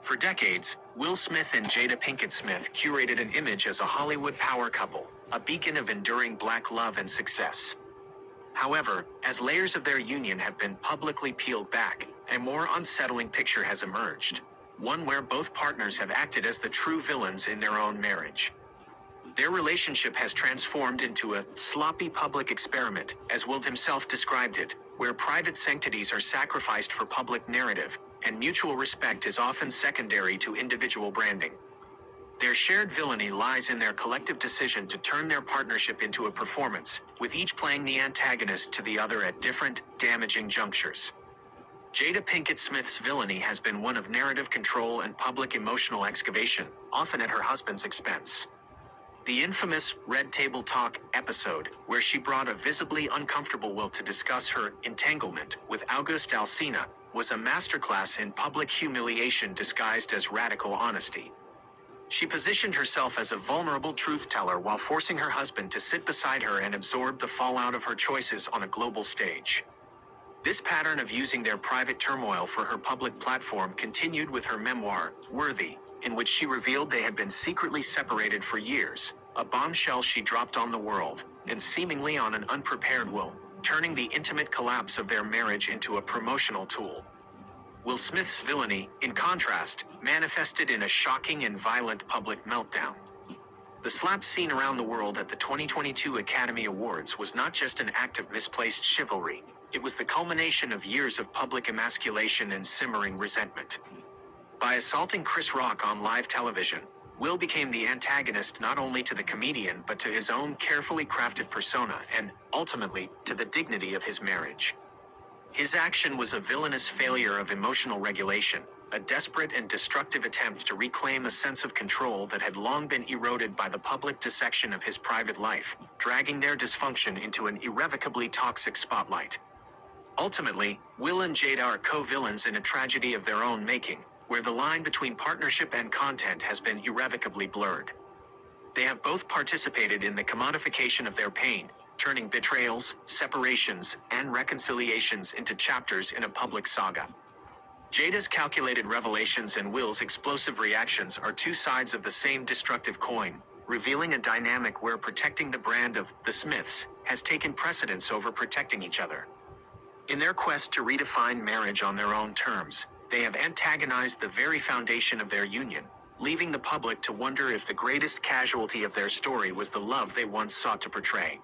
For decades, Will Smith and Jada Pinkett Smith curated an image as a Hollywood power couple, a beacon of enduring black love and success. However, as layers of their union have been publicly peeled back, a more unsettling picture has emerged. One where both partners have acted as the true villains in their own marriage. Their relationship has transformed into a sloppy public experiment, as Will himself described it, where private sanctities are sacrificed for public narrative, and mutual respect is often secondary to individual branding. Their shared villainy lies in their collective decision to turn their partnership into a performance, with each playing the antagonist to the other at different, damaging junctures. Jada Pinkett Smith's villainy has been one of narrative control and public emotional excavation, often at her husband's expense. The infamous Red Table Talk episode, where she brought a visibly uncomfortable Will to discuss her entanglement with August Alsina, was a masterclass in public humiliation disguised as radical honesty. She positioned herself as a vulnerable truth-teller while forcing her husband to sit beside her and absorb the fallout of her choices on a global stage. This pattern of using their private turmoil for her public platform continued with her memoir, Worthy, in which she revealed they had been secretly separated for years, a bombshell she dropped on the world, and seemingly on an unprepared Will, turning the intimate collapse of their marriage into a promotional tool. Will Smith's villainy, in contrast, manifested in a shocking and violent public meltdown. The slap scene around the world at the 2022 Academy Awards was not just an act of misplaced chivalry, it was the culmination of years of public emasculation and simmering resentment. By assaulting Chris Rock on live television, Will became the antagonist not only to the comedian but to his own carefully crafted persona and, ultimately, to the dignity of his marriage. His action was a villainous failure of emotional regulation, a desperate and destructive attempt to reclaim a sense of control that had long been eroded by the public dissection of his private life, dragging their dysfunction into an irrevocably toxic spotlight. Ultimately, Will and Jada are co-villains in a tragedy of their own making, where the line between partnership and content has been irrevocably blurred. They have both participated in the commodification of their pain, turning betrayals, separations, and reconciliations into chapters in a public saga. Jada's calculated revelations and Will's explosive reactions are two sides of the same destructive coin, revealing a dynamic where protecting the brand of the Smiths has taken precedence over protecting each other. In their quest to redefine marriage on their own terms, they have antagonized the very foundation of their union, leaving the public to wonder if the greatest casualty of their story was the love they once sought to portray.